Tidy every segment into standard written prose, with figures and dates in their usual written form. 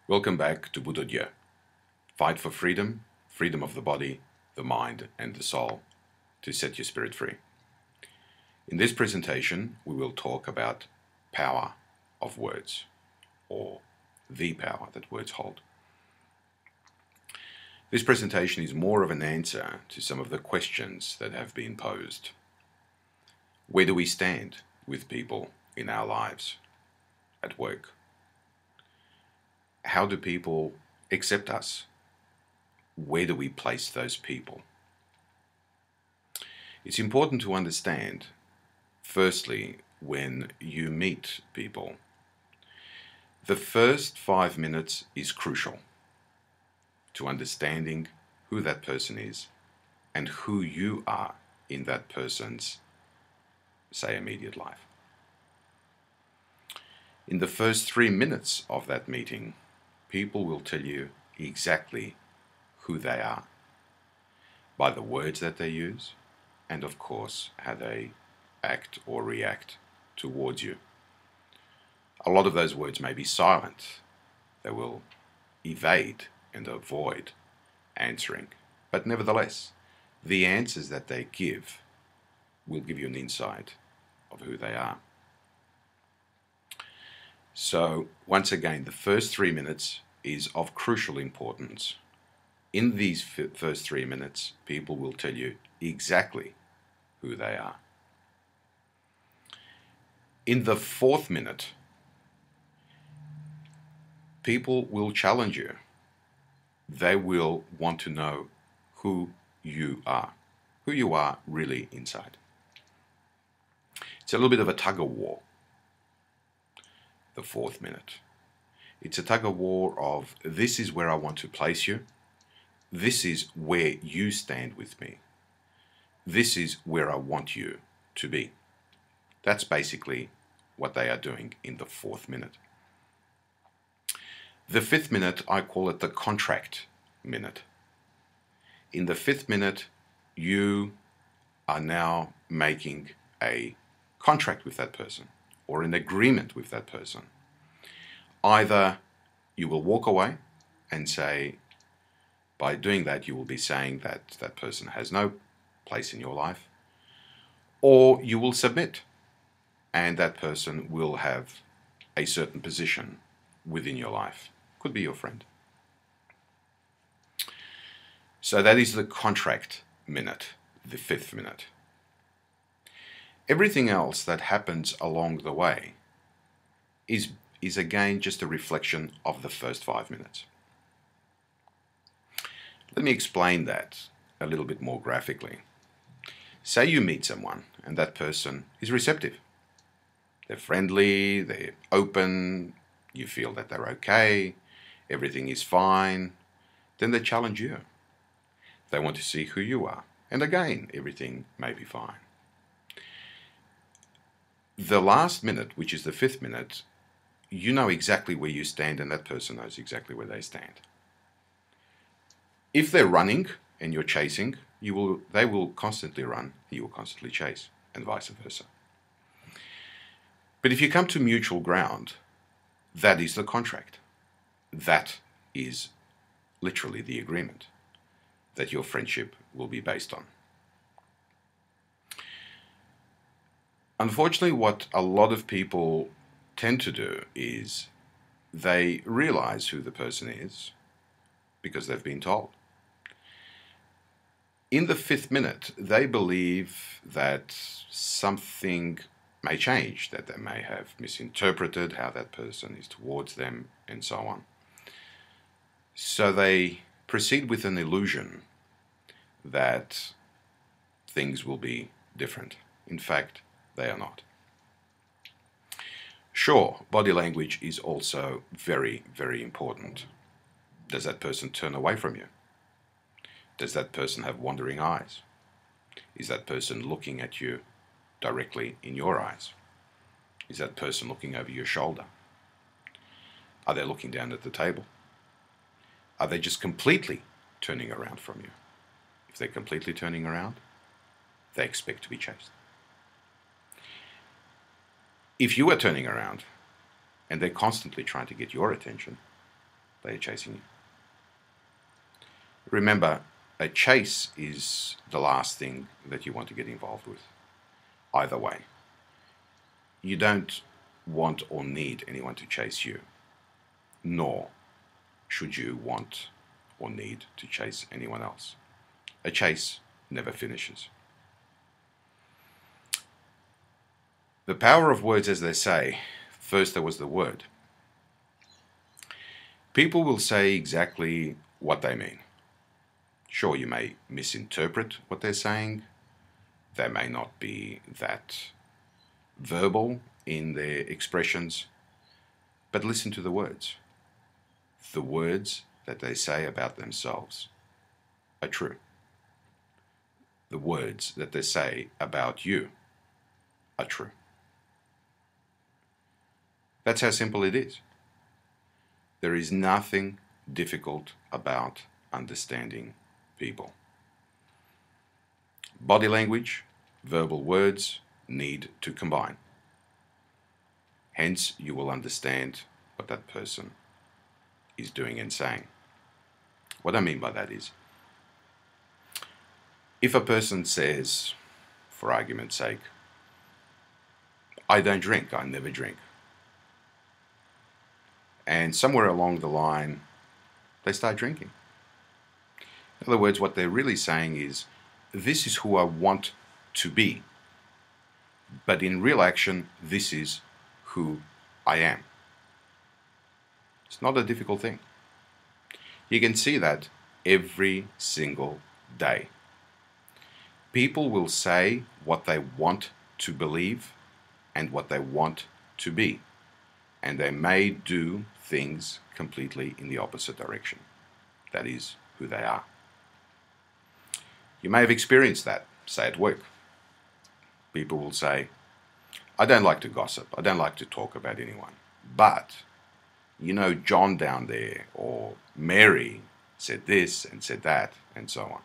Welcome back to Buddha Dhyö. Fight for freedom, freedom of the body, the mind, and the soul, to set your spirit free. In this presentation, we will talk about power of words, or the power that words hold. This presentation is more of an answer to some of the questions that have been posed. Where do we stand with people in our lives, at work? How do people accept us? Where do we place those people? It's important to understand, firstly, when you meet people, the first 5 minutes is crucial to understanding who that person is and who you are in that person's, say, immediate life. In the first 3 minutes of that meeting, people will tell you exactly who they are by the words that they use and, of course, how they act or react towards you. A lot of those words may be silent. They will evade and avoid answering. But nevertheless, the answers that they give will give you an insight of who they are. So, once again, the first 3 minutes is of crucial importance. In these first 3 minutes, people will tell you exactly who they are. In the 4th minute, people will challenge you. They will want to know who you are really inside. It's a little bit of a tug of war, the 4th minute. It's a tug of war of, this is where I want to place you. This is where you stand with me. This is where I want you to be. That's basically what they are doing in the 4th minute. The 5th minute, I call it the contract minute. In the 5th minute, you are now making a contract with that person or an agreement with that person. Either you will walk away and say, by doing that, you will be saying that that person has no place in your life, or you will submit and that person will have a certain position within your life. Could be your friend. So that is the contract minute, the 5th minute. Everything else that happens along the way is again just a reflection of the first 5 minutes. Let me explain that a little bit more graphically. Say you meet someone and that person is receptive. They're friendly, they're open, you feel that they're okay, everything is fine. Then they challenge you. They want to see who you are. And again, everything may be fine. The last minute, which is the 5th minute, you know exactly where you stand and that person knows exactly where they stand. If they're running and you're chasing, they will constantly run, you will constantly chase, and vice versa. But if you come to mutual ground, that is the contract. That is literally the agreement that your friendship will be based on. Unfortunately, what a lot of people tend to do is they realize who the person is because they've been told. In the 5th minute, they believe that something may change, that they may have misinterpreted how that person is towards them, and so on. So they proceed with an illusion that things will be different. In fact, they are not. Sure, body language is also very, very important. Does that person turn away from you? Does that person have wandering eyes? Is that person looking at you directly in your eyes? Is that person looking over your shoulder? Are they looking down at the table? Are they just completely turning around from you? If they're completely turning around, they expect to be chased. If you are turning around and they're constantly trying to get your attention, they are chasing you. Remember, a chase is the last thing that you want to get involved with. Either way, you don't want or need anyone to chase you, nor should you want or need to chase anyone else. A chase never finishes. The power of words, as they say, first there was the word. People will say exactly what they mean. Sure, you may misinterpret what they're saying. They may not be that verbal in their expressions, but listen to the words. The words that they say about themselves are true. The words that they say about you are true. That's how simple it is. There is nothing difficult about understanding people. Body language, verbal words need to combine. Hence, you will understand what that person is doing and saying. What I mean by that is, if a person says, for argument's sake, I don't drink, I never drink, and somewhere along the line, they start drinking. In other words, what they're really saying is, this is who I want to be, but in real action, this is who I am. It's not a difficult thing. You can see that every single day. People will say what they want to believe and what they want to be, and they may do things completely in the opposite direction. That is who they are. You may have experienced that, say at work. People will say, I don't like to gossip, I don't like to talk about anyone, but you know John down there or Mary said this and said that and so on.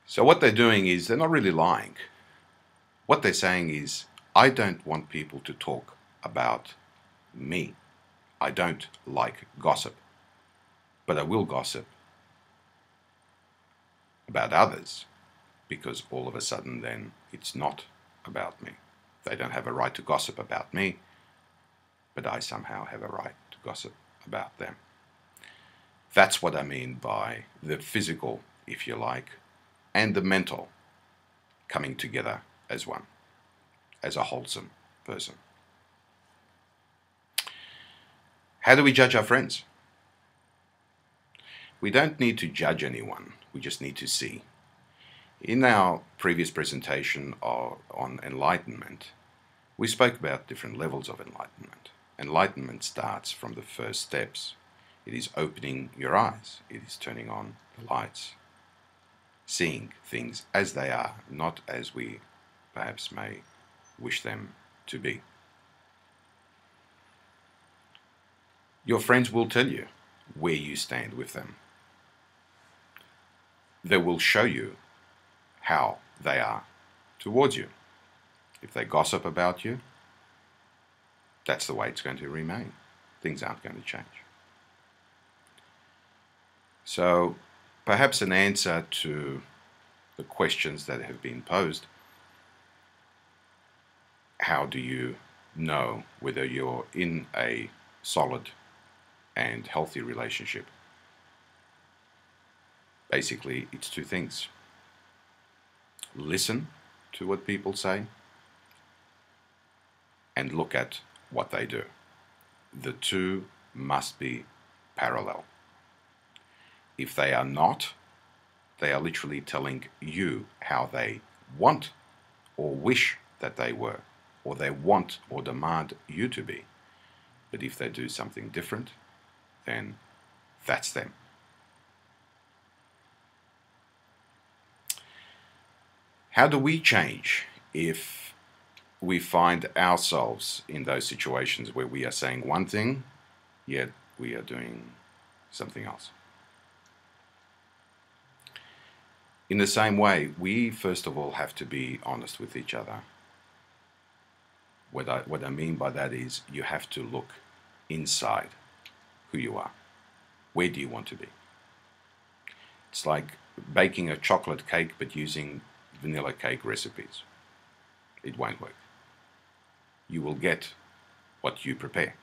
So what they're doing is they're not really lying. What they're saying is, I don't want people to talk about me. I don't like gossip, but I will gossip about others, because all of a sudden then it's not about me. They don't have a right to gossip about me, but I somehow have a right to gossip about them. That's what I mean by the physical, if you like, and the mental coming together as one, as a wholesome person. How do we judge our friends? We don't need to judge anyone, we just need to see. In our previous presentation on enlightenment, we spoke about different levels of enlightenment. Enlightenment starts from the first steps. It is opening your eyes, it is turning on the lights, seeing things as they are, not as we perhaps may wish them to be. Your friends will tell you where you stand with them. They will show you how they are towards you. If they gossip about you, that's the way it's going to remain. Things aren't going to change. So, perhaps an answer to the questions that have been posed: how do you know whether you're in a solid and healthy relationship? Basically, it's two things. Listen to what people say and look at what they do. The two must be parallel. If they are not, they are literally telling you how they want or wish that they were, or they want or demand you to be. But if they do something different, then that's them. How do we change if we find ourselves in those situations where we are saying one thing, yet we are doing something else? In the same way, we first of all have to be honest with each other. What I mean by that is, you have to look inside who you are. Where do you want to be? It's like baking a chocolate cake but using vanilla cake recipes. It won't work. You will get what you prepare.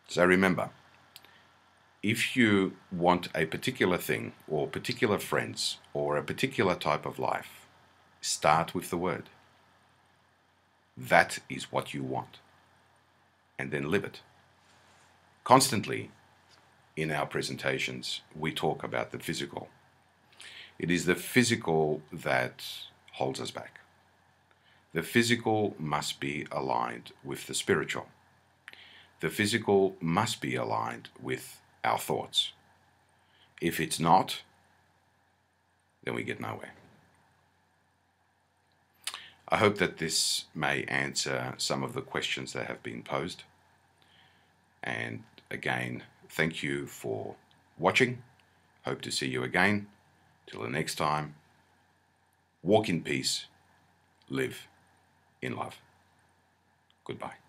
So remember, if you want a particular thing or particular friends or a particular type of life, start with the word. That is what you want. And then live it. Constantly in our presentations, we talk about the physical. It is the physical that holds us back. The physical must be aligned with the spiritual. The physical must be aligned with our thoughts. If it's not, then we get nowhere. I hope that this may answer some of the questions that have been posed. And again, thank you for watching. Hope to see you again. Till the next time, walk in peace, live in love. Goodbye.